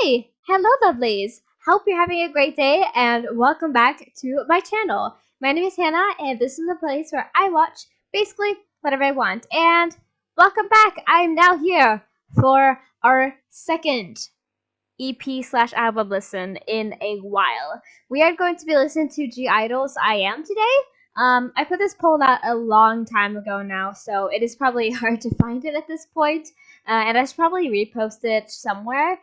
Hi! Hello, lovelies! Hope you're having a great day and welcome back to my channel. My name is Hannah and this is a place where I watch basically whatever I want. And welcome back! I'm now here for our second EP/album listen in a while. We are going to be listening to (I-DLE's I Am today. I put this poll out a long time ago now, so it is probably hard to find it at this point, and I should probably repost it somewhere.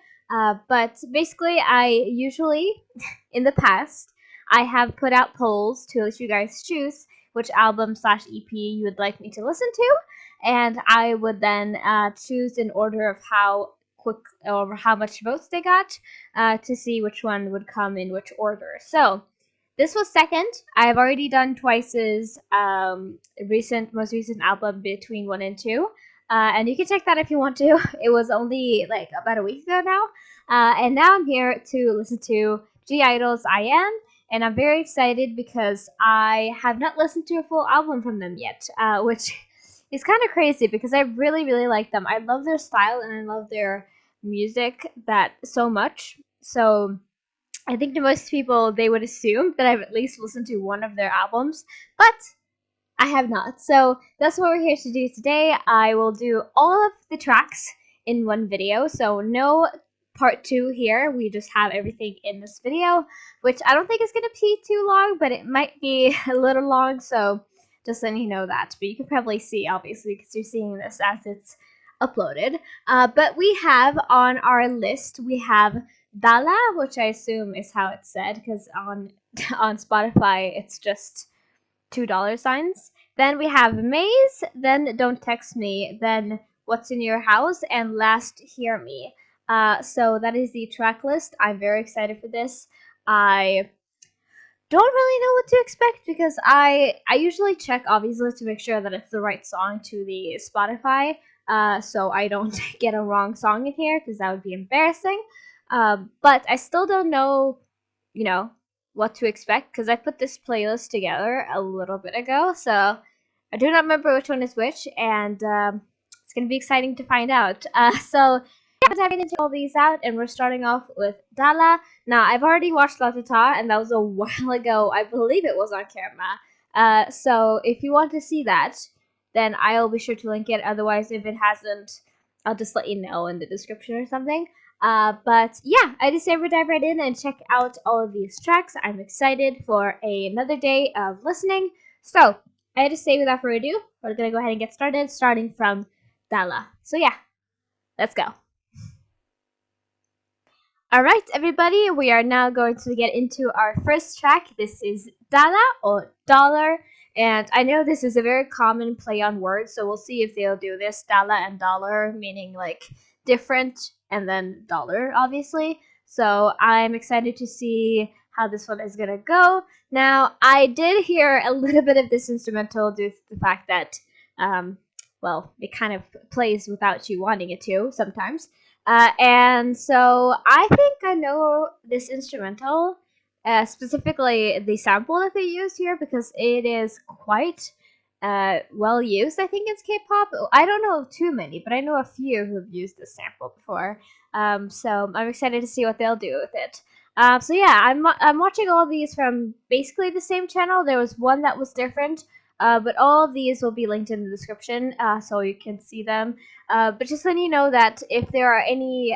But basically, I usually, in the past, I have put out polls to let you guys choose which album/EP you would like me to listen to, and I would then choose in order of how quick or how much votes they got to see which one would come in which order. So this was second. I've already done Twice's most recent album between 1 and 2. And you can check that if you want to. It was only like about a week ago now. And now I'm here to listen to (I-DLE's I Am. And I'm very excited because I have not listened to a full album from them yet, which is kind of crazy because I really, really like them. I love their style and I love their music so much. So I think to most people, they would assume that I've at least listened to one of their albums, but I have not. So that's what we're here to do today. I will do all of the tracks in one video, so no part 2 here. We just have everything in this video, which I don't think is going to be too long, but it might be a little long, so just letting you know that. But you can probably see, obviously, because you're seeing this as it's uploaded. But we have on our list, we have DALLA, which I assume is how it's said, because on Spotify, it's just $2 signs. Then we have Maze, then Don't Text Me, then What's in Your House, and last Hear Me. So that is the track list. I'm very excited for this. I don't really know what to expect because I usually check obviously to make sure that it's the right song to the Spotify, so I don't get a wrong song in here because that would be embarrassing. But I still don't know, what to expect because I put this playlist together a little bit ago, so I do not remember which one is which, and it's going to be exciting to find out. So yeah, diving into all these out, and we're starting off with DALLA. Now, I've already watched La Tata, and that was a while ago. I believe it was on camera. So if you want to see that, then I'll be sure to link it. Otherwise, if it hasn't, I'll just let you know in the description or something. But yeah, I just say we dive right in and check out all of these tracks. I'm excited for another day of listening. So I just say without further ado, we're gonna go ahead and get started, starting from DALLA. So yeah, let's go. Alright, everybody, we are now going to get into our first track. This is DALLA or Dollar. And I know this is a very common play on words, so we'll see if they'll do this. DALLA and dollar, meaning like different, and then dollar, obviously. So I'm excited to see how this one is gonna go. Now, I did hear a little bit of this instrumental due to the fact that, well, it kind of plays without you wanting it to sometimes. And so I think I know this instrumental, specifically the sample that they used here, because it is quite well used. I think it's K-pop. I don't know too many, but I know a few who've used this sample before. So I'm excited to see what they'll do with it. So yeah, I'm watching all of these from basically the same channel. There was one that was different, but all of these will be linked in the description, so you can see them. But just letting you know that if there are any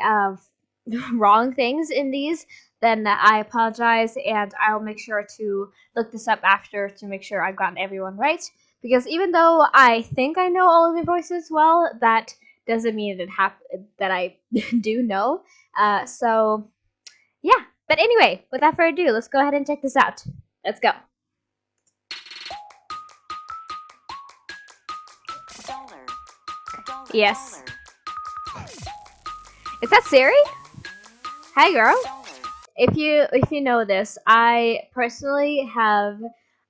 wrong things in these, then I apologize, and I'll make sure to look this up after to make sure I've gotten everyone right. Because even though I think I know all of the voices well, that doesn't mean that I do know. So yeah. But anyway, without further ado, let's go ahead and check this out. Let's go. Yes. Is that Siri? Hi, girl. If you know this, I personally have,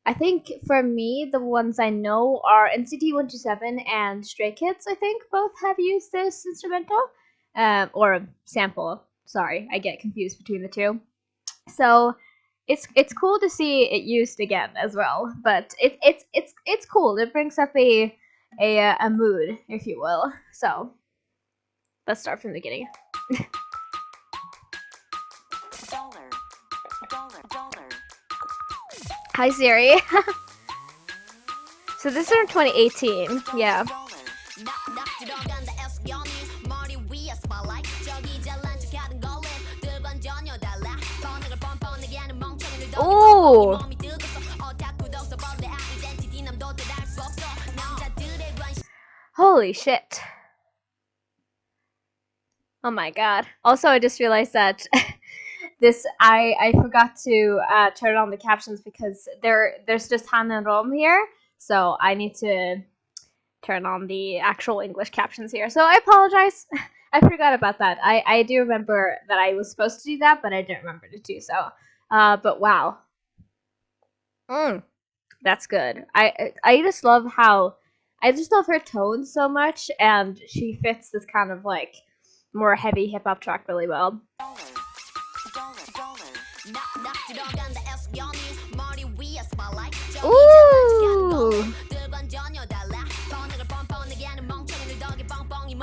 I think for me, the ones I know are NCT 127 and Stray Kids. I think both have used this instrumental, or sample. Sorry, I get confused between the two. So it's cool to see it used again as well. But it's cool. It brings up a mood, if you will. So let's start from the beginning. Hi Siri. So this is from 2018. Yeah. Ooh. Holy shit. Oh my god. Also, I just realized that I forgot to turn on the captions because there's just Han-Rom here, so I need to turn on the actual English captions here. So I apologize. I forgot about that. I do remember that I was supposed to do that, but I didn't remember to do so. But wow. That's good. I just love her tone so much, and she fits this kind of like more heavy hip hop track really well. Ooh!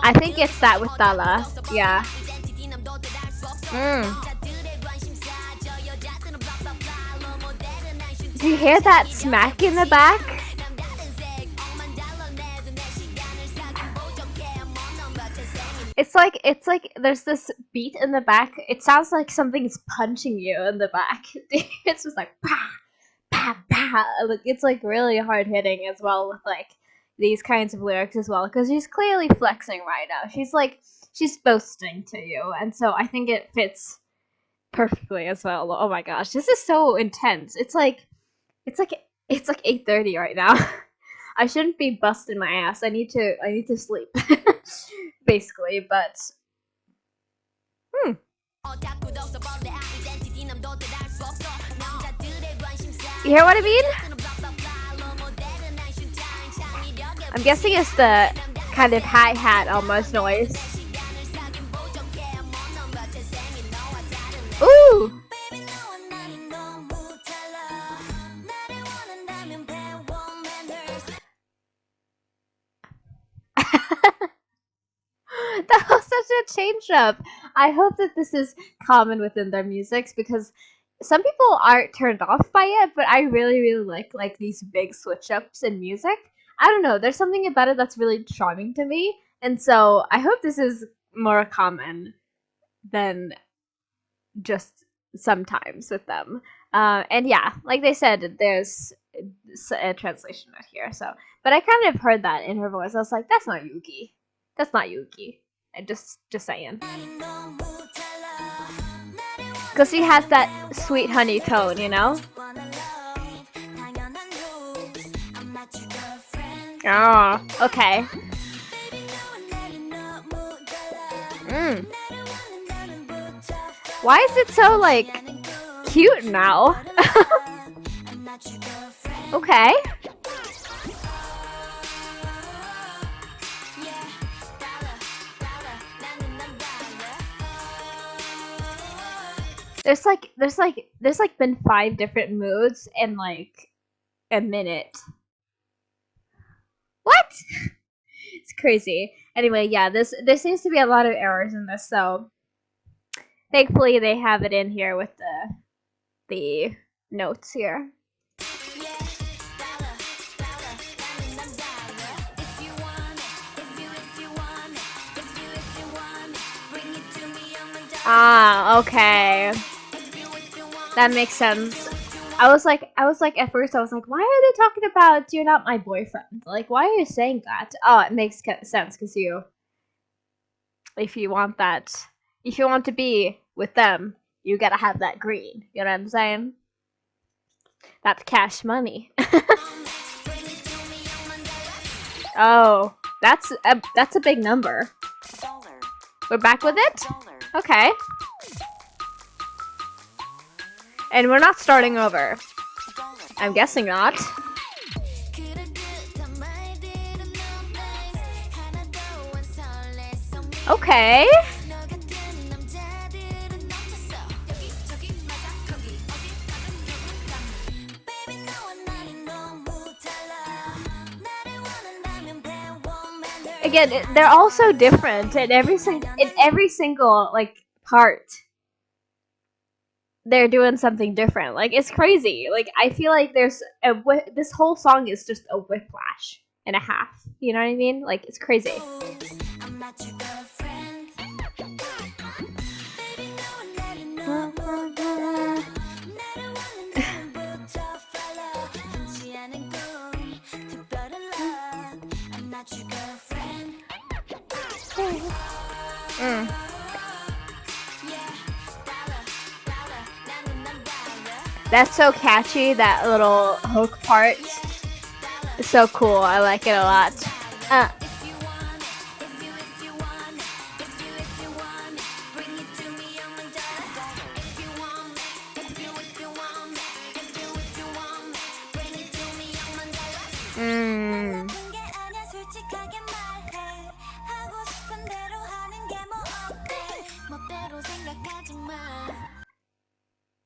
I think it's that with DALLA. Yeah. Do you hear that smack in the back? It's like there's this beat in the back. It sounds like something's punching you in the back. It's just like pa pa pa. It's like really hard hitting as well with like these kinds of lyrics as well, because she's clearly flexing right now. She's boasting to you, and so I think it fits perfectly as well. Oh my gosh, this is so intense. It's like 8:30 right now. I shouldn't be busting my ass. I need to sleep. Basically, but you hear what I mean? I'm guessing it's the kind of hi-hat almost noise. Ooh! That was such a change up. I hope that this is common within their musics, because some people aren't turned off by it, but I really, really like these big switch ups in music. I don't know, there's something about it that's really charming to me, and so I hope this is more common than just sometimes with them. And yeah, like they said, there's a translation right here. So, but I kind of heard that in her voice. I was like, that's not Yuki. That's not Yuki. And just saying. Because she has that sweet honey tone, you know? Oh, okay. Why is it so, like, cute now? Okay. There's like been 5 different moods in like a minute. What? It's crazy. Anyway, yeah, there seems to be a lot of errors in this, so thankfully they have it in here with the notes here. Ah, okay. That makes sense. I was like at first I was like, why are they talking about you're not my boyfriend? Like, why are you saying that? Oh, it makes sense because if you want to be with them, you gotta have that green. You know what I'm saying? That's cash money. Oh, that's a big number. We're back with it? Okay. And we're not starting over. I'm guessing not. Okay. Again, they're all so different in every single like part. they're doing something different. Like, it's crazy. Like, I feel like there's this whole song is just a whiplash and a half. You know what I mean? Like, it's crazy. That's so catchy, that little hook part. It's so cool. I like it a lot.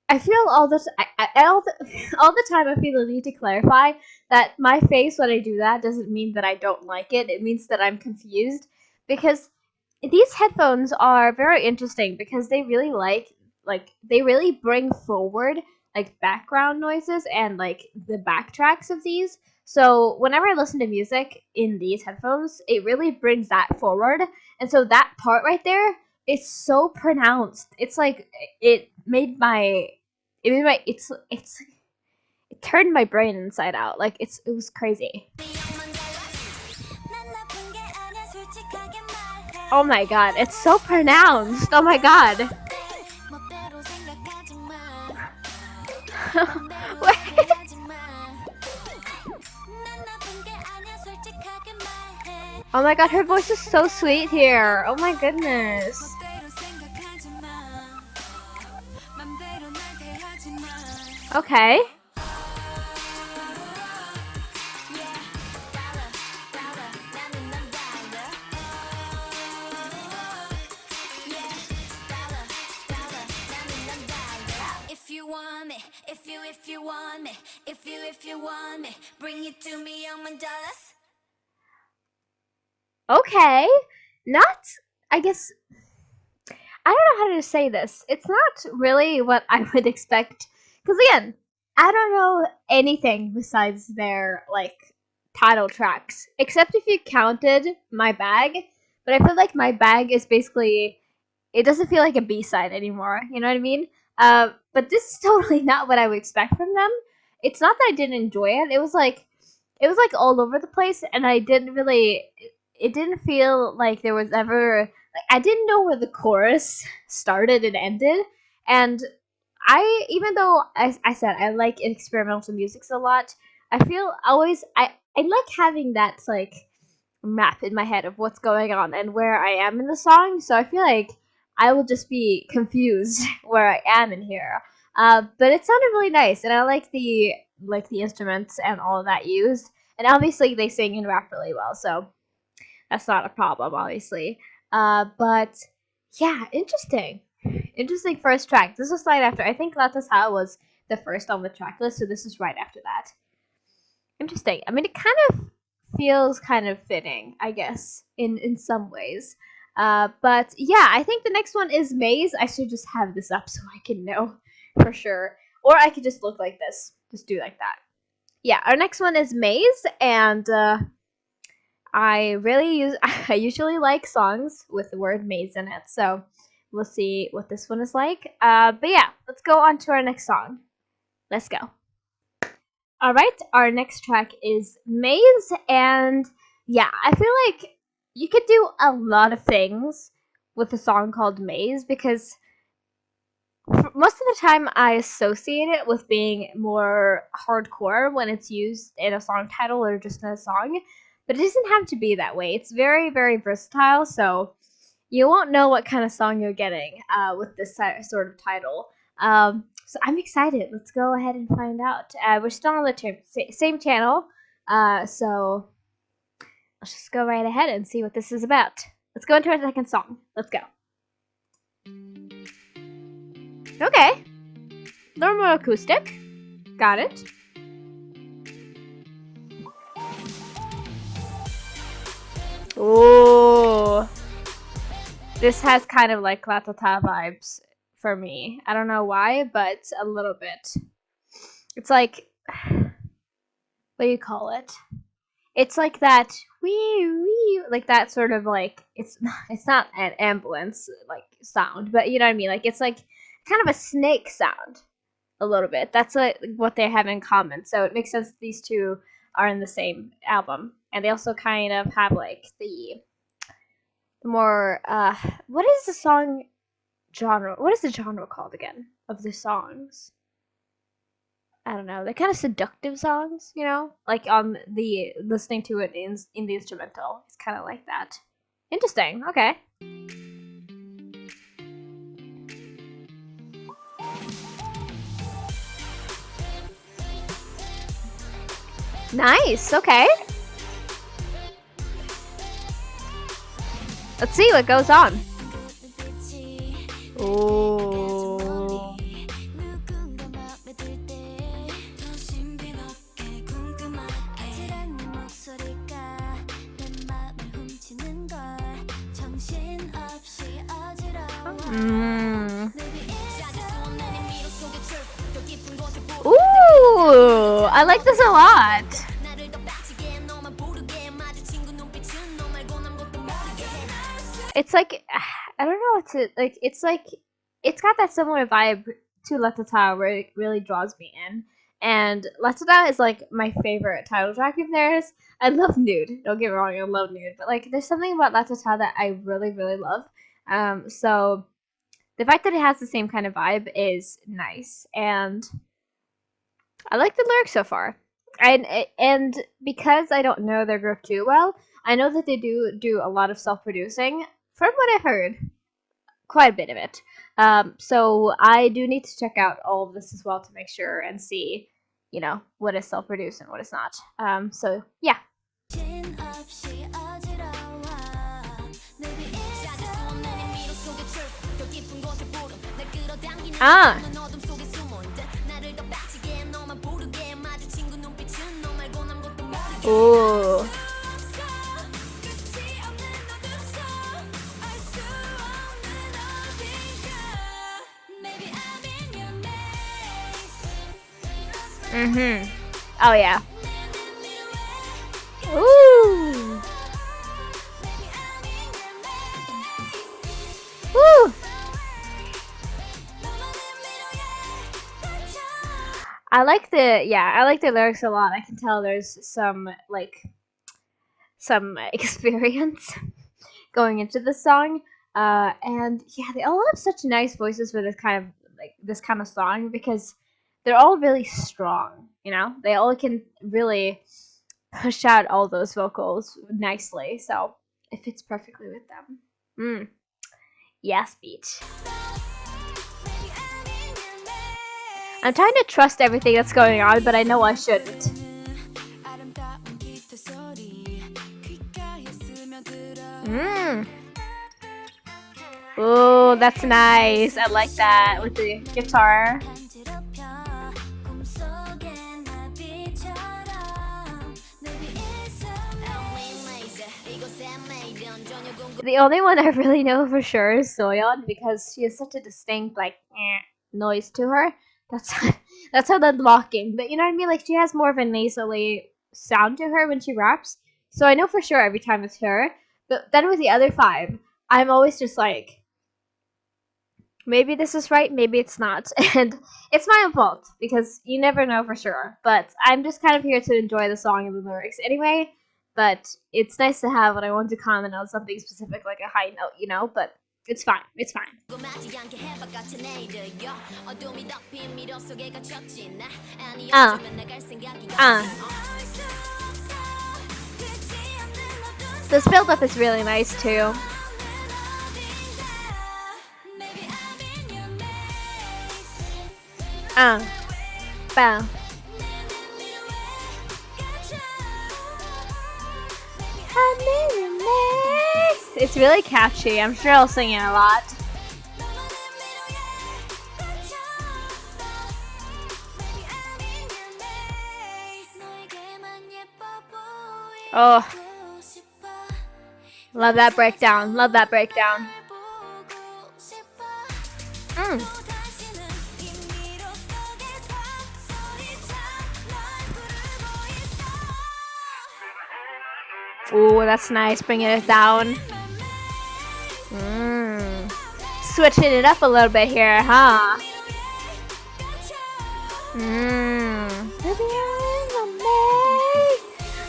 I feel all the time I feel the need to clarify that my face when I do that doesn't mean that I don't like it. It means that I'm confused, because these headphones are very interesting because they really they really bring forward like background noises and like the backtracks of these. So whenever I listen to music in these headphones, it really brings that forward. And so that part right there is so pronounced. It's like it turned my brain inside out. Like it was crazy. Oh my god, it's so pronounced. Oh my god. Oh my god, her voice is so sweet here. Oh my goodness. Okay. If you want me, bring it to me, $1 million. Okay. Not, I guess, I don't know how to say this. It's not really what I would expect. Because again, I don't know anything besides their, like, title tracks. Except if you counted My Bag. But I feel like My Bag is basically, it doesn't feel like a B-side anymore. You know what I mean? But this is totally not what I would expect from them. It's not that I didn't enjoy it. It was like all over the place, and I didn't really. It didn't feel like there was ever. Like, I didn't know where the chorus started and ended, and even though I said I like experimental music a lot, I feel always I like having that like map in my head of what's going on and where I am in the song. So I feel like I will just be confused where I am in here. But it sounded really nice, and I like the instruments and all of that used. And obviously they sing and rap really well, so that's not a problem, obviously. But yeah, interesting first track. This was right after. I think Latas Ha was the first on the track list, so this is right after that. Interesting. I mean, it kind of feels kind of fitting, I guess, in some ways. But yeah, I think the next one is Maze. I should just have this up so I can know for sure. Or I could just look like this. Just do like that. Yeah, our next one is Maze, and I usually like songs with the word maze in it, so we'll see what this one is like. But yeah, let's go on to our next song. Let's go. Alright, our next track is Maze, and yeah, I feel like you could do a lot of things with a song called Maze, because most of the time I associate it with being more hardcore when it's used in a song title or just in a song, but it doesn't have to be that way. It's very, very versatile, so you won't know what kind of song you're getting with this sort of title. So I'm excited. Let's go ahead and find out. We're still on the same channel, so let's just go right ahead and see what this is about. Let's go into our second song. Let's go. Okay. Normal acoustic. Got it. Ooh. This has kind of like Latata vibes for me. I don't know why, but a little bit. It's like, what do you call it? It's like that wee, like that sort of like, it's not an ambulance like sound, but you know what I mean. Like it's like kind of a snake sound, a little bit. That's what they have in common. So it makes sense that these two are in the same album, and they also kind of have like the more what is the song genre? What is the genre called again of the songs? I don't know. They're kind of seductive songs, you know, like on the listening to it in the instrumental. It's kind of like that. Interesting. Okay. Nice. Okay. Let's see what goes on. Oh. Ooh, I like this a lot. It's like, I don't know what to, like, it's like, it's got that similar vibe to Latata where it really draws me in. And Latata is like my favorite title track of theirs. I love Nude, don't get me wrong, I love Nude. But like, there's something about Latata that I really, really love. So the fact that it has the same kind of vibe is nice. And I like the lyrics so far. And because I don't know their group too well, I know that they do a lot of self-producing. From what I've heard, quite a bit of it. So I do need to check out all of this as well to make sure and see, you know, what is self-produced and what is not. So yeah. Ooh. Oh yeah. Ooh. Woo. I like the lyrics a lot. I can tell there's some experience going into the song. And yeah, they all have such nice voices for this kind of song because they're all really strong, you know? They all can really push out all those vocals nicely, so it fits perfectly with them. Yes, beat. I'm trying to trust everything that's going on, but I know I shouldn't. Oh, that's nice. I like that with the guitar. The only one I really know for sure is Soyeon because she has such a distinct noise to her. That's how that's mocking. But you know what I mean? Like she has more of a nasally sound to her when she raps. So I know for sure every time it's her. But then with the other five, I'm always just like, maybe this is right, maybe it's not. And it's my own fault because you never know for sure. But I'm just kind of here to enjoy the song and the lyrics anyway. But it's nice to have when I want to comment on something specific, like a high note, you know? But it's fine. It's fine. This build-up is really nice, too. Bow. It's really catchy. I'm sure I'll sing it a lot. Oh, love that breakdown. Love that breakdown. Ooh, that's nice, bringing it down. Switching it up a little bit here, huh?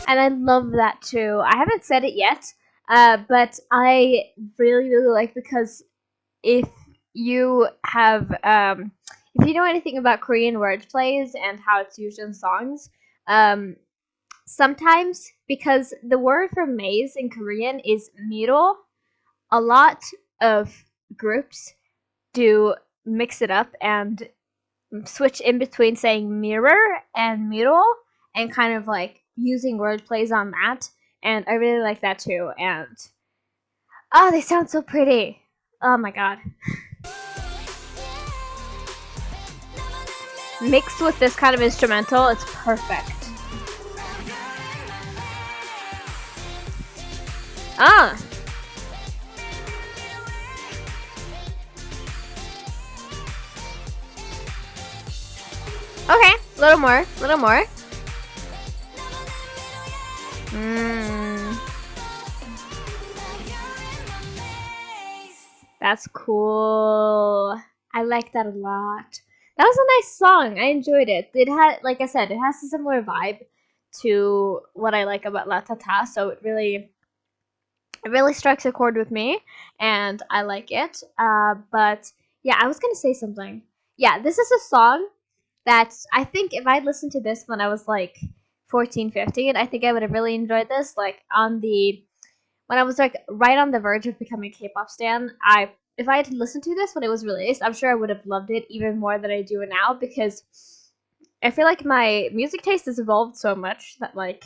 And I love that too. I haven't said it yet, but I really, really like, because if you have, if you know anything about Korean word plays and how it's used in songs, sometimes, because the word for maze in Korean is miro, a lot of groups do mix it up and switch in between saying mirror and miro, and kind of like using word plays on that. And I really like that too. And oh, they sound so pretty. Oh my god. Mixed with this kind of instrumental, it's perfect. Ah. Okay, a little more, a little more. That's cool. I like that a lot. That was a nice song. I enjoyed it. It had, like I said, it has a similar vibe to what I like about La Tata, so it really strikes a chord with me, and I like it. But yeah, I was gonna say something. Yeah, this is a song that I think if I'd listened to this when I was like 14, 15, I think I would have really enjoyed this. Like when I was like right on the verge of becoming a K-pop stan, if I had listened to this when it was released, I'm sure I would have loved it even more than I do now, because I feel like my music taste has evolved so much that like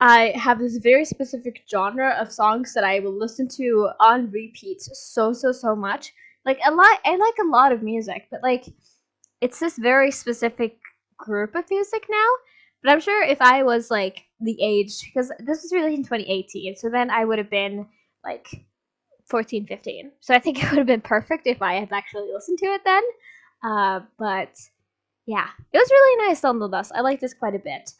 I have this very specific genre of songs that I will listen to on repeat so much. Like I like a lot of music, but like it's this very specific group of music now. But I'm sure if I was like the age, because this was released in 2018, so then I would have been like 14, 15. So I think it would have been perfect if I had actually listened to it then. But yeah, it was really nice nonetheless. I like this quite a bit.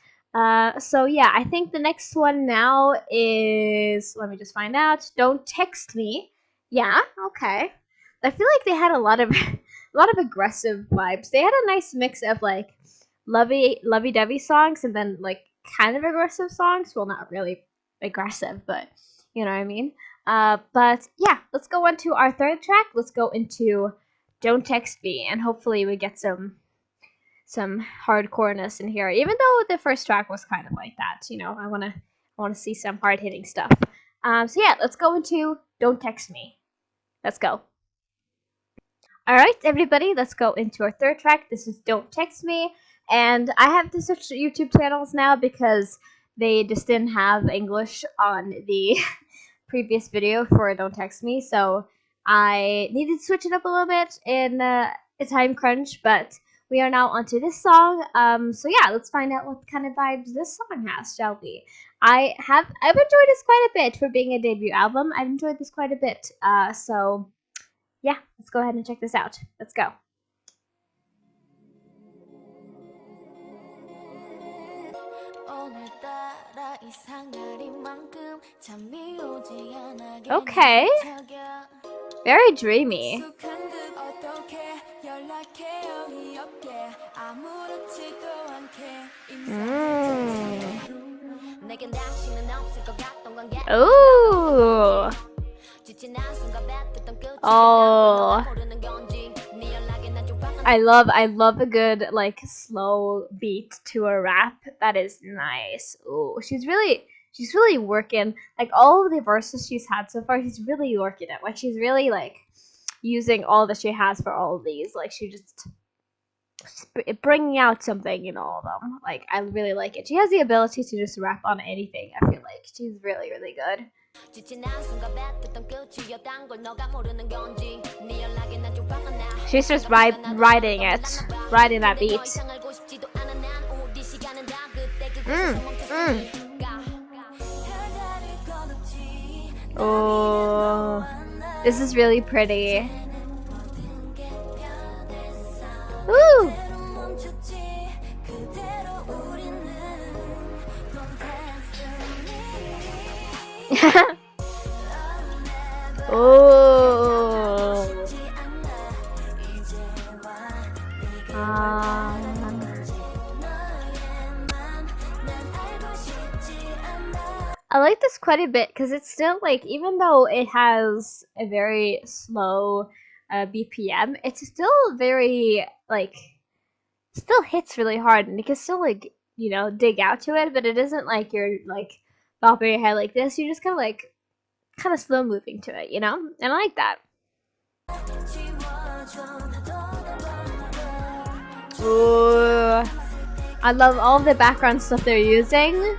So yeah, I think the next one now is, let me just find out. Don't Text Me. Yeah, okay. I feel like they had a lot of aggressive vibes. They had a nice mix of like lovey-dovey songs and then like kind of aggressive songs. Well, not really aggressive, but you know what I mean. But yeah, let's go on to our third track. Let's go into Don't Text Me, and hopefully we get some hardcoreness in here. Even though the first track was kind of like that, you know, I wanna see some hard hitting stuff. So yeah, let's go into Don't Text Me. Let's go. All right, everybody, let's go into our third track. This is Don't Text Me, and I have to switch to YouTube channels now because they just didn't have English on the previous video for Don't Text Me, so I needed to switch it up a little bit in a time crunch, but we are now onto this song. So yeah, let's find out what kind of vibes this song has, shall we? I've enjoyed this quite a bit for being a debut album. I've enjoyed this quite a bit. So yeah, let's go ahead and check this out. Let's go. Okay. Very dreamy. Ooh. Oh. I love a good like slow beat to a rap. That is nice. Ooh, she's really working, like all of the verses she's had so far. She's really working it. Like she's really like using all that she has for all of these. Like she just bringing out something in all of them. Like I really like it. She has the ability to just rap on anything. I feel like she's really good. She's just riding that beat. Oh, this is really pretty. Oh. I like this quite a bit because it's still like, even though it has a very slow BPM, it's still very like, still hits really hard, and you can still like, you know, dig out to it, but it isn't like you're like bopping your head like this. You're just kind of slow moving to it, you know, and I like that. Ooh, I love all the background stuff they're using.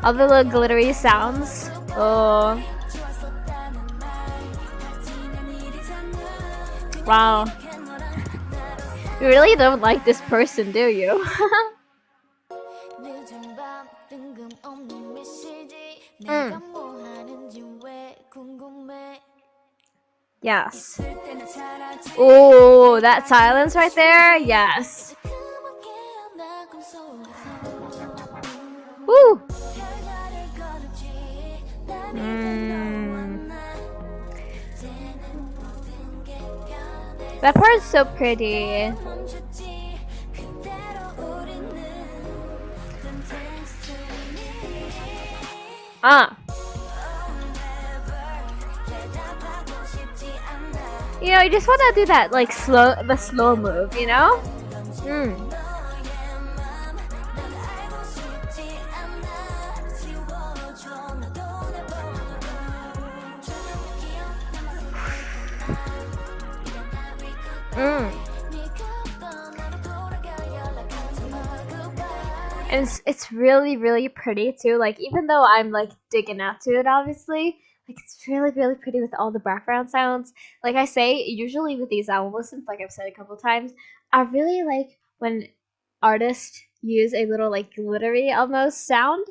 All the little glittery sounds. Oh. Wow. You really don't like this person, do you? Yes. Oh, that silence right there? Yes. Woo! That part is so pretty. You know, you just want to do that, like, the slow move, you know? And it's really, really pretty too. Like, even though I'm like digging out to it, obviously, like, it's really, really pretty with all the background sounds. Like I say, usually with these album listens, like I've said a couple times, I really like when artists use a little like glittery almost sound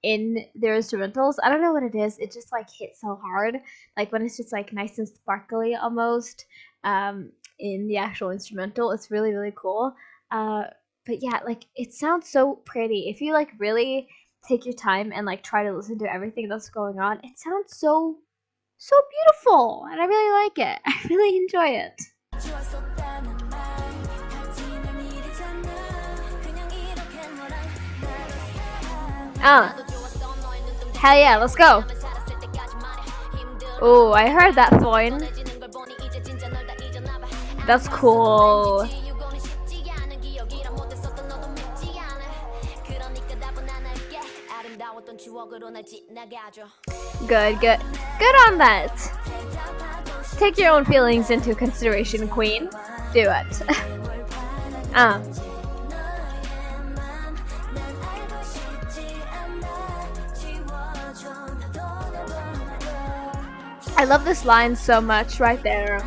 in their instrumentals. I don't know what it is. It just like hits so hard. Like when it's just like nice and sparkly almost in the actual instrumental. It's really, really cool. But yeah, like, it sounds so pretty. If you like really take your time and like try to listen to everything that's going on, it sounds so beautiful, and I really like it. I really enjoy it. Hell yeah, let's go. Oh, I heard that phone. That's cool. Good on that. Take your own feelings into consideration, queen. Do it. I love this line so much right there.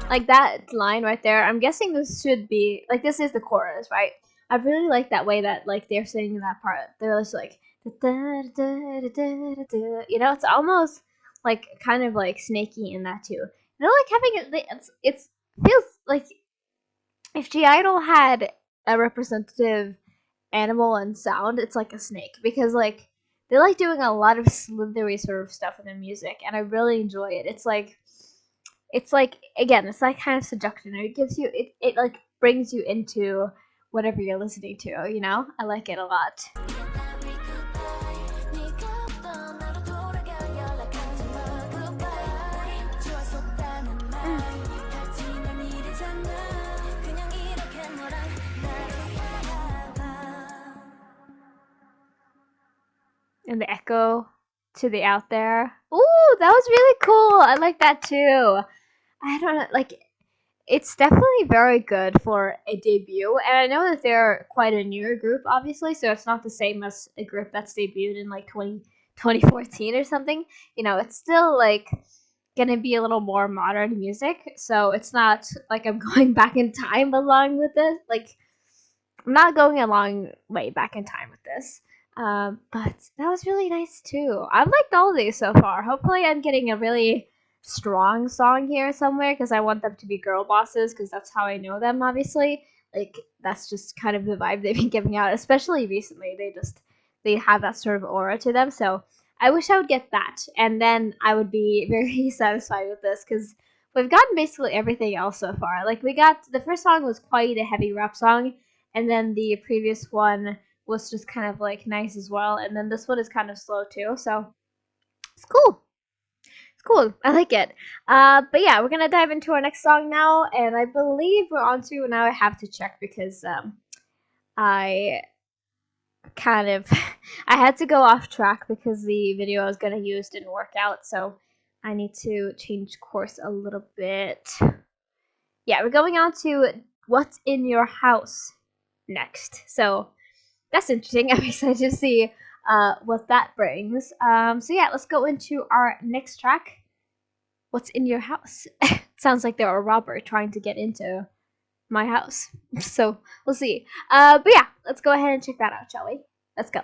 Like, that line right there, I'm guessing this should be, like, this is the chorus, right? I really like that way that, like, they're singing that part. They're just like, you know, it's almost like kind of like snaky in that too. You know, like having it feels like if G-I-DLE had a representative animal and sound, it's like a snake, because like they like doing a lot of slithery sort of stuff in their music, and I really enjoy it. It's like again, it's like kind of seduction. It gives you it like brings you into whatever you're listening to, you know? I like it a lot. And the echo to the out there. Ooh, that was really cool. I like that too. I don't know, like, it's definitely very good for a debut, and I know that they're quite a newer group, obviously, so it's not the same as a group that's debuted in like 2014 or something. You know, it's still like gonna be a little more modern music, so it's not like I'm going back in time along with this. Like, I'm not going a long way back in time with this. But that was really nice too. I've liked all of these so far. Hopefully I'm getting a really strong song here somewhere because I want them to be girl bosses because that's how I know them, obviously. Like, that's just kind of the vibe they've been giving out, especially recently. They have that sort of aura to them. So I wish I would get that, and then I would be very satisfied with this because we've gotten basically everything else so far. Like, we got the first song was quite a heavy rap song, and then the previous one was just kind of like nice as well, and then this one is kind of slow too. So it's cool. It's cool. I like it. But yeah, we're gonna dive into our next song now, and I believe we're on to now. I have to check because I kind of I had to go off track because the video I was gonna use didn't work out, so I need to change course a little bit. Yeah, we're going on to What's in Your House next. So that's interesting. I'm excited to see what that brings. So yeah, let's go into our next track. What's in your house? Sounds like they're a robber trying to get into my house. So we'll see. But yeah, let's go ahead and check that out, shall we? Let's go.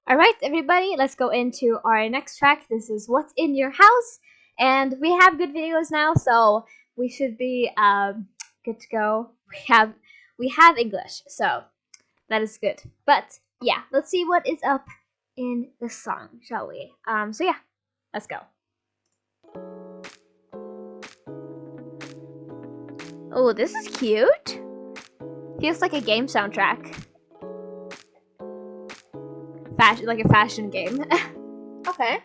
All right, everybody, let's go into our next track. This is What's in Your House, and we have good videos now, so we should be good to go. We have English, so that is good. But yeah, let's see what is up in the song, shall we? So yeah, let's go. Oh, this is cute. Feels like a game soundtrack. Fashion, like a fashion game. Okay.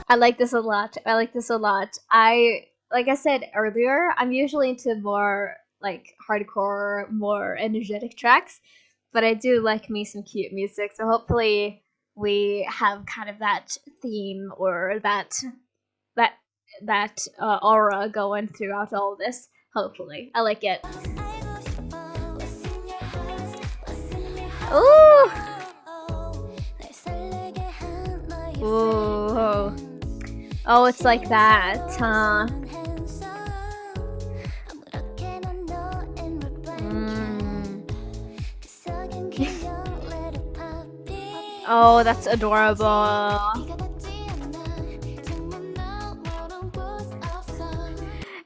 I like this a lot. I like this a lot. Like I said earlier, I'm usually into more like hardcore, more energetic tracks, but I do like me some cute music. So hopefully we have kind of that theme or that aura going throughout all of this. Hopefully, I like it. Ooh. Ooh. Oh, it's like that, huh? Oh, that's adorable.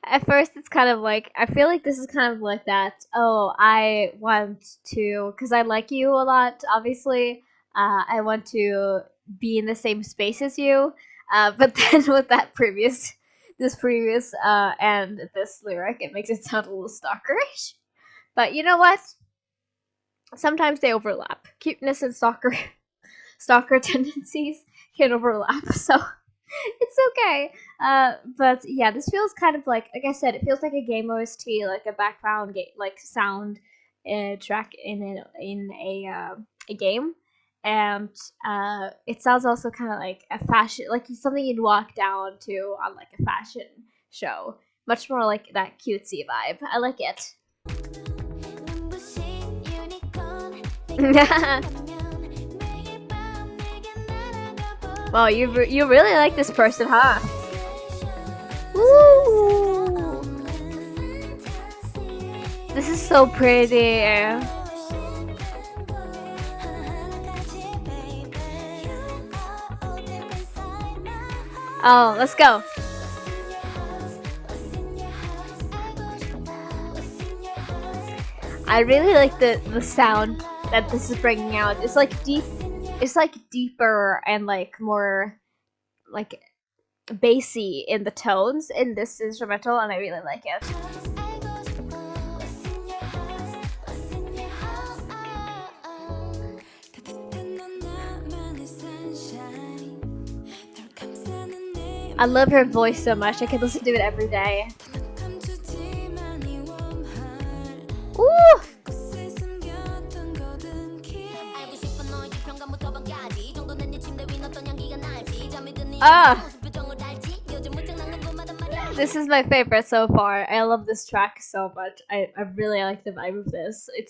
At first, it's kind of like, I feel like this is kind of like that, oh, I want to, because I like you a lot, obviously, I want to be in the same space as you, but then with this previous, and this lyric, it makes it sound a little stalkerish. But you know what? Sometimes they overlap. Cuteness and stalker tendencies can overlap, so it's okay. But yeah, this feels kind of like I said, it feels like a game OST, like a background game, like sound track in a game, and it sounds also kind of like a fashion, like something you'd walk down to on like a fashion show. Much more like that cutesy vibe. I like it. Wow, you really like this person, huh? Ooh. This is so pretty. Oh, let's go. I really like the sound that this is bringing out. It's like deep. It's like deeper and like more like bassy in the tones in this instrumental, and I really like it. I love her voice so much. I could listen to it every day. Ooh! This is my favorite so far. I love this track so much. I really like the vibe of this. It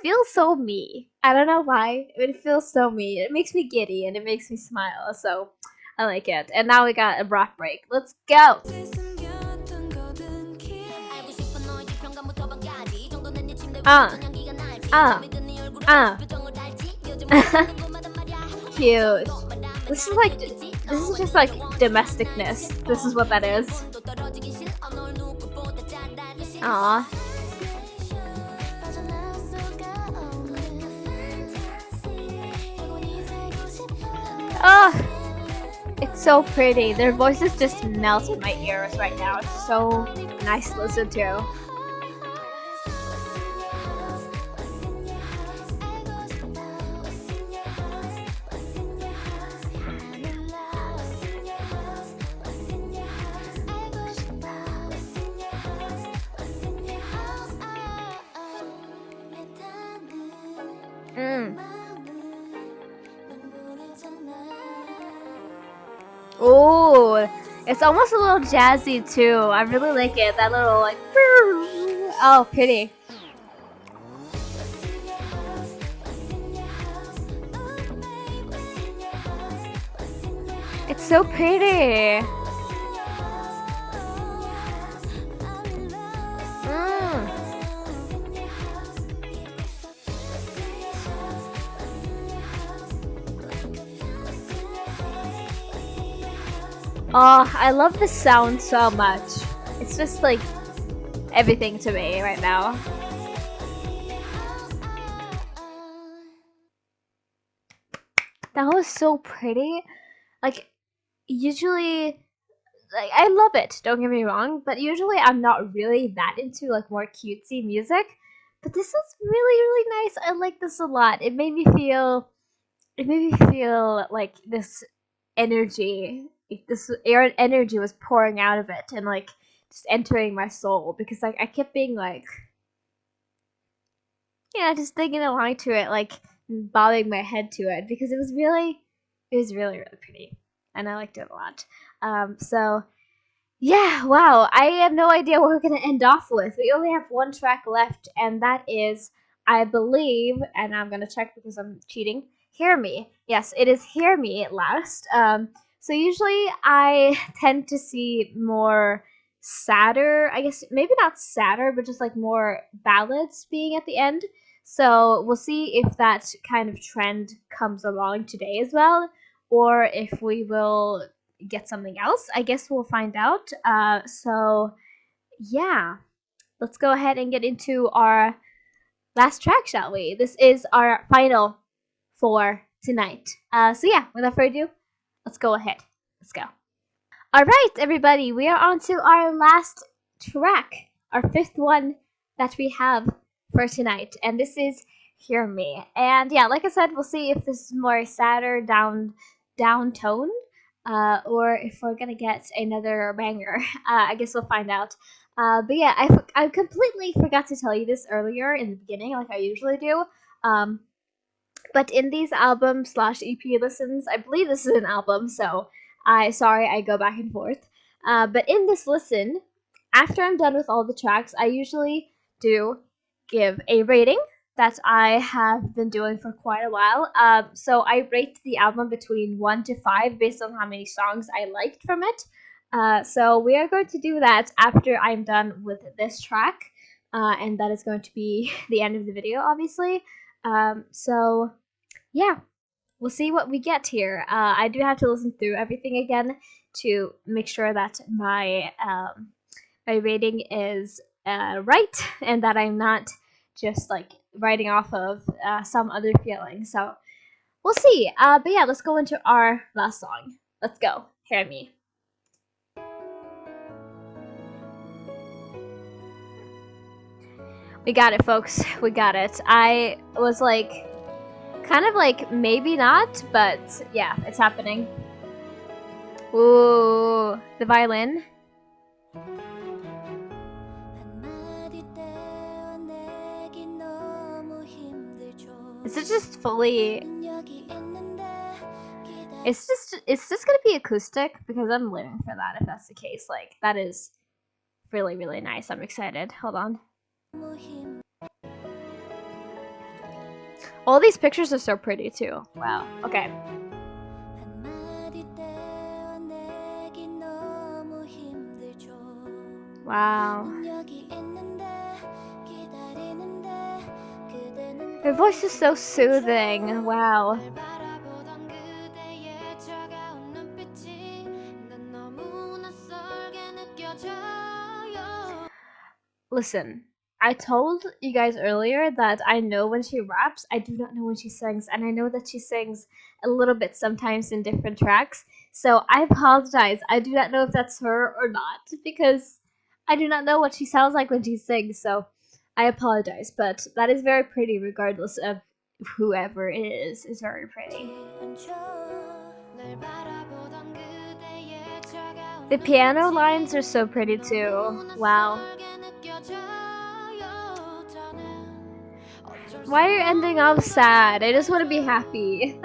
feels so me. I don't know why. It feels so me. It makes me giddy and it makes me smile. So I like it. And now we got a rap break. Let's go. Uh, uh, uh. Cute. This is just like domesticness. This is what that is. Aww. Oh, it's so pretty. Their voices just melt in my ears right now. It's so nice to listen to. Oh, it's almost a little jazzy too. I really like it. That little like, oh, pretty. It's so pretty. Oh, I love the sound so much. It's just like everything to me right now. That was so pretty. Like, usually, like, I love it, don't get me wrong, but usually I'm not really that into like more cutesy music. But this is really, really nice. I like this a lot. It made me feel like this energy, this energy was pouring out of it and like just entering my soul, because like I kept being like, yeah, just thinking along to it, like bobbing my head to it, because it was really, really pretty, and I liked it a lot. So yeah, wow, I have no idea what we're gonna end off with. We only have one track left, and that is, I believe, and I'm gonna check because I'm cheating, Hear Me. Yes, it is Hear Me at last. So usually I tend to see more sadder, I guess maybe not sadder, but just like more ballads being at the end. So we'll see if that kind of trend comes along today as well, or if we will get something else. I guess we'll find out. So yeah, let's go ahead and get into our last track, shall we? This is our final for tonight. So yeah, without further ado, let's go ahead. Let's go. All right, everybody, we are on to our last track, our fifth one that we have for tonight, and this is Hear Me. And yeah, like I said, we'll see if this is more sadder, down tone, or if we're gonna get another banger. I guess we'll find out. But yeah, I completely forgot to tell you this earlier in the beginning, like I usually do. But in these album / EP listens, I believe this is an album, so I go back and forth. But in this listen, after I'm done with all the tracks, I usually do give a rating that I have been doing for quite a while. So I rate the album between 1 to 5 based on how many songs I liked from it. So we are going to do that after I'm done with this track, and that is going to be the end of the video, obviously. So yeah, we'll see what we get here. I do have to listen through everything again to make sure that my rating is right, and that I'm not just like writing off of some other feeling. So we'll see. But yeah, let's go into our last song. Let's go. Hear Me. We got it, folks. We got it. I was like, kind of like, maybe not, but yeah, it's happening. Ooh, the violin. Is it just fully... It's just gonna be acoustic, because I'm living for that if that's the case. Like, that is really, really nice. I'm excited. Hold on. All these pictures are so pretty too. Wow. Okay. Wow. Her voice is so soothing. Wow. Listen, I told you guys earlier that I know when she raps. I do not know when she sings, and I know that she sings a little bit sometimes in different tracks. So I apologize. I do not know if that's her or not because I do not know what she sounds like when she sings. So I apologize, but that is very pretty, regardless of whoever it is very pretty. The piano lines are so pretty too. Wow. Why are you ending off sad? I just want to be happy.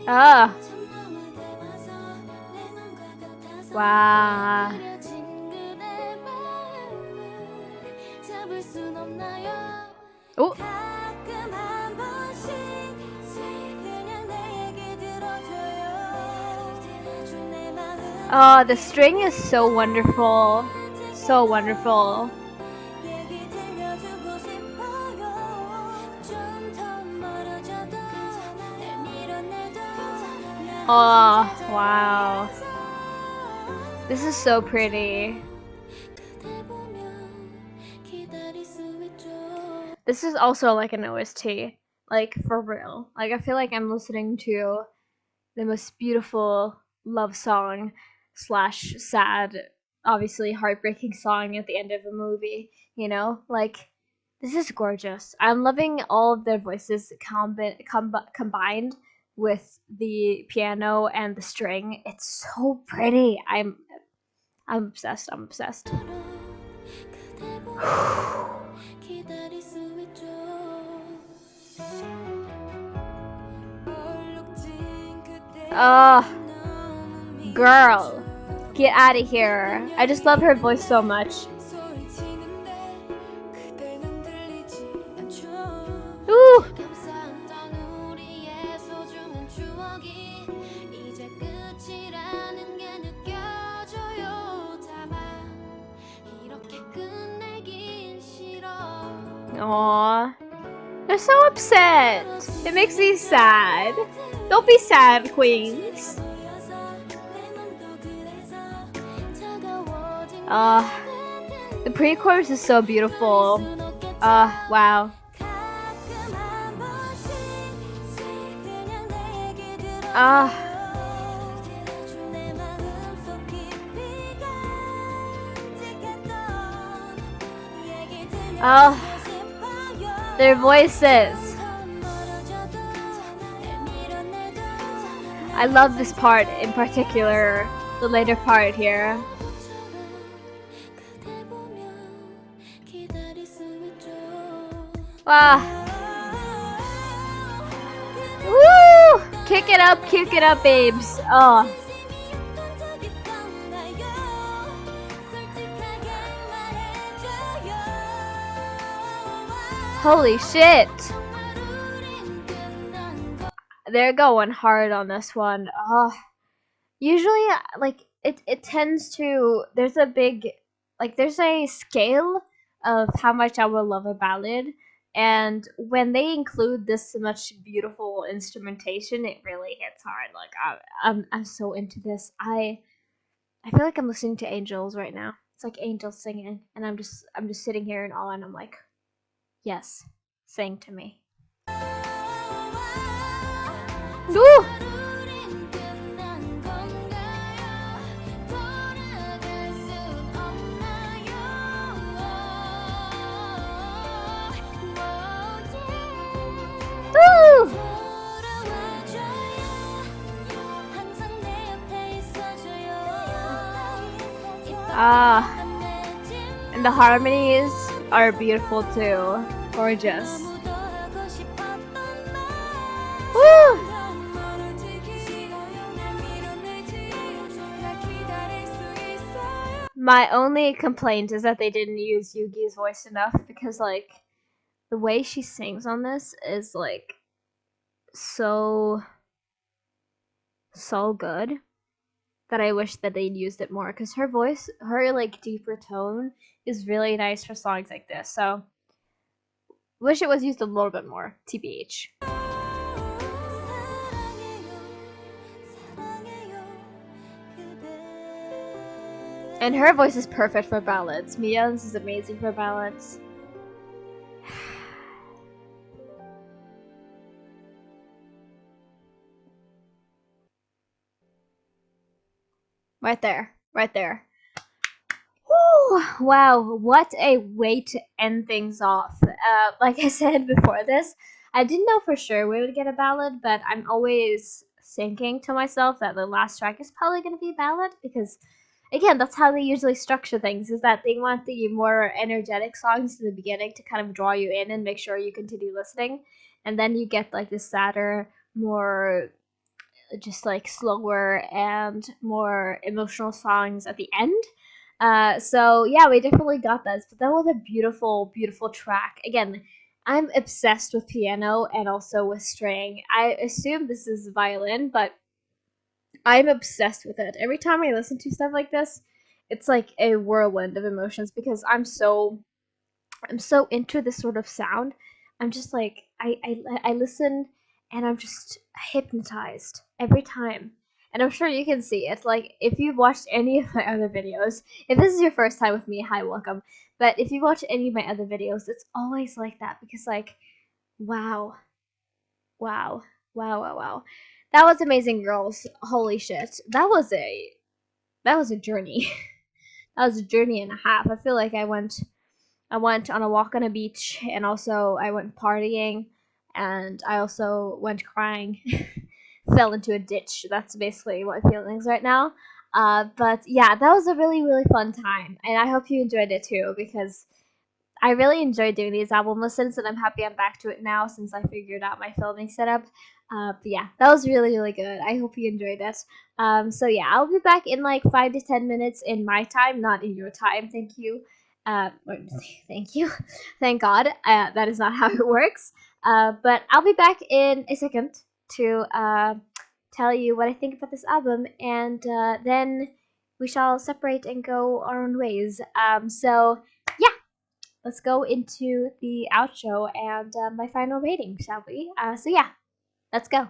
Ah. Wow. Oh. Oh, the string is so wonderful. So wonderful. Oh, wow. This is so pretty. This is also like an OST. Like, for real. Like, I feel like I'm listening to the most beautiful love song slash sad, obviously heartbreaking song at the end of a movie, you know? Like, this is gorgeous. I'm loving all of their voices combined with the piano and the string. It's so pretty. I'm obsessed. I'm obsessed. Oh, girl, get out of here. I just love her voice so much. Ooh. Aww. They're so upset. It makes me sad. Don't be sad, queens. The pre-chorus is so beautiful. Wow. Their voices. I love this part in particular, the later part here. Wow. Woo! Kick it up, babes. Oh. Holy shit. They're going hard on this one. Usually, like, it tends to, there's a scale of how much I will love a ballad, and when they include this much beautiful instrumentation, it really hits hard. Like, I'm so into this. I feel like I'm listening to angels right now. It's like angels singing, and I'm just sitting here in awe, and I'm like, yes, sing to me. Ooh! And the harmonies are beautiful too. Gorgeous. Woo! My only complaint is that they didn't use Yugi's voice enough, because like the way she sings on this is like so good. that I wish that they'd used it more, because her voice, her like deeper tone is really nice for songs like this. So wish it was used a little bit more, TBH. And her voice is perfect for ballads. Miyeon's is amazing for ballads. Right there, right there. Whew, wow, what a way to end things off. Like I said before this, I didn't know for sure we would get a ballad, but I'm always thinking to myself that the last track is probably going to be a ballad, because again, that's how they usually structure things, is that they want the more energetic songs in the beginning to kind of draw you in and make sure you continue listening, and then you get like the sadder, more just like slower and more emotional songs at the end. So yeah, we definitely got this, but that was a beautiful, beautiful track. Again, I'm obsessed with piano and also with string. I assume this is violin, but I'm obsessed with it. Every time I listen to stuff like this, it's like a whirlwind of emotions, because I'm so into this sort of sound. I'm just like I listen and I'm just hypnotized every time. And I'm sure you can see it. Like, if you've watched any of my other videos, if this is your first time with me, hi, welcome. But if you watch any of my other videos, it's always like that, because like, wow, wow, wow, wow, wow. That was amazing, girls. Holy shit. That was a journey. That was a journey and a half. I feel like I went on a walk on a beach, and also I went partying, and I also went crying. Fell into a ditch. That's basically my feelings right now. But yeah, that was a really, really fun time, and I hope you enjoyed it too, because I really enjoyed doing these album listens, and I'm happy I'm back to it now since I figured out my filming setup. But yeah, that was really, really good. I hope you enjoyed it. So yeah, I'll be back in like 5 to 10 minutes in my time, not in your time. Thank you. Thank you. Thank God. That is not how it works. But I'll be back in a second to tell you what I think about this album, and then we shall separate and go our own ways. So yeah, let's go into the outro and my final rating, shall we? So yeah, let's go.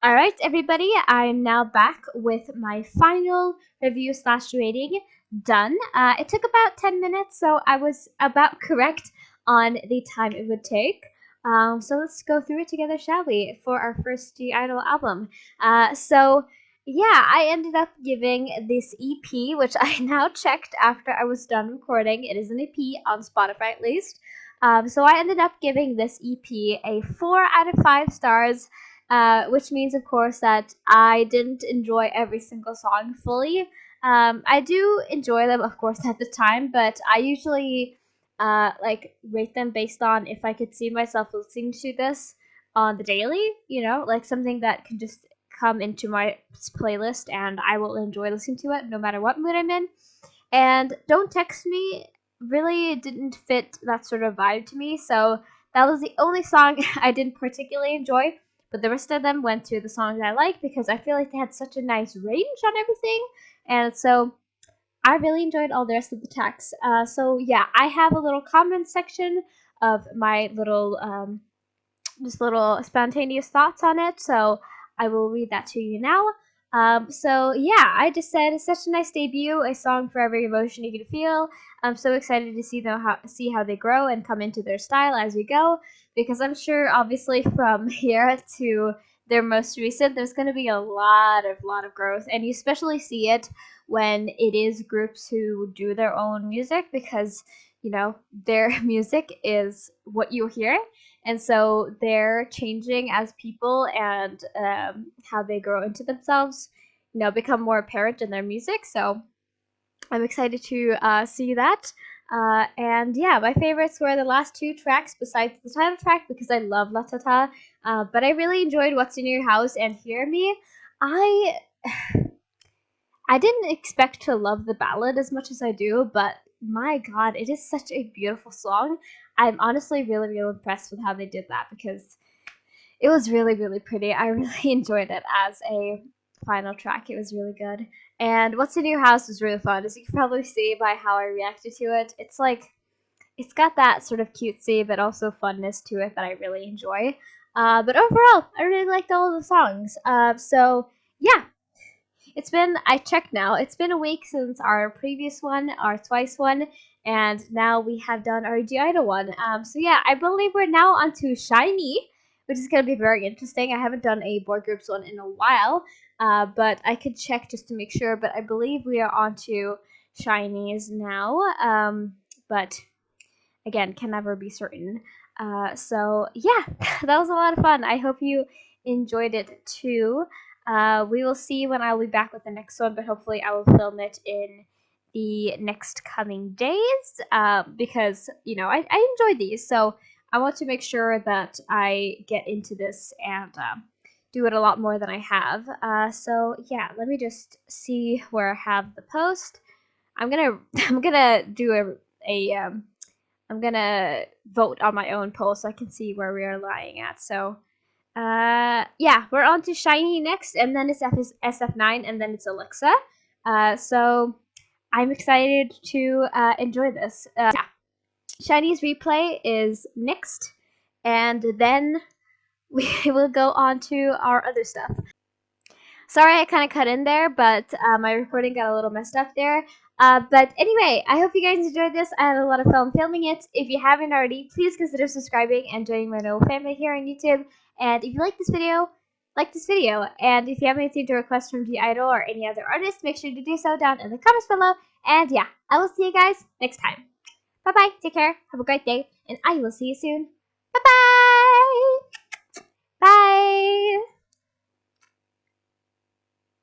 All right, everybody, I'm now back with my final review slash rating done. It took about 10 minutes, so I was about correct on the time it would take. So let's go through it together, shall we, for our first I-DLE album. So yeah, I ended up giving this EP, which I now checked after I was done recording. It is an EP on Spotify at least. So I ended up giving this EP a 4 out of 5 stars. Which means, of course, that I didn't enjoy every single song fully. I do enjoy them, of course, at the time, but I usually like rate them based on if I could see myself listening to this on the daily, you know, like something that can just come into my playlist and I will enjoy listening to it no matter what mood I'm in. And Don't Text Me really didn't fit that sort of vibe to me, so that was the only song I didn't particularly enjoy. But the rest of them went to the songs I like, because I feel like they had such a nice range on everything. And so I really enjoyed all the rest of the tracks. So yeah, I have a little comment section of my little, just little spontaneous thoughts on it. So I will read that to you now. So yeah, I just said it's such a nice debut, a song for every emotion you can feel. I'm so excited to see how they grow and come into their style as we go, because I'm sure obviously from here to their most recent, there's going to be a lot of growth, and you especially see it when it is groups who do their own music, because you know their music is what you hear, and so they're changing as people, and how they grow into themselves, you know, become more apparent in their music. So I'm excited to see that. And yeah, my favorites were the last two tracks besides the title track, because I love La Tata. But I really enjoyed What's in Your House and Hear Me. I I didn't expect to love the ballad as much as I do, but my god, it is such a beautiful song. I'm honestly really, really impressed with how they did that, because it was really, really pretty. I really enjoyed it as a final track. It was really good. And What's in Your House was really fun, as you can probably see by how I reacted to it. It's like, it's got that sort of cutesy but also funness to it that I really enjoy. But overall, I really liked all of the songs. So yeah, I checked now, it's been a week since our previous one, our Twice one, and now we have done our I-DLE one. So yeah, I believe we're now on to Shiny, which is going to be very interesting. I haven't done a boy groups one in a while, but I could check just to make sure, but I believe we are on to Shinies now, but again, can never be certain. So yeah, that was a lot of fun. I hope you enjoyed it too. We will see when I'll be back with the next one, but hopefully I will film it in the next coming days, because, you know, I enjoy these, so I want to make sure that I get into this and do it a lot more than I have. So yeah, let me just see where I have the post. I'm gonna do I'm gonna vote on my own poll so I can see where we are lying at. So yeah, we're on to Shiny next, and then it's SF9, and then it's Alexa. So I'm excited to enjoy this. Yeah, Shiny's replay is next, and then we will go on to our other stuff. Sorry I kind of cut in there, but my recording got a little messed up there. But anyway, I hope you guys enjoyed this. I had a lot of fun filming it. If you haven't already, please consider subscribing and joining my little family here on YouTube. And if you like this video, like this video. And if you have anything to request from I-DLE or any other artist, make sure to do so down in the comments below. And yeah, I will see you guys next time. Bye-bye, take care, have a great day, and I will see you soon.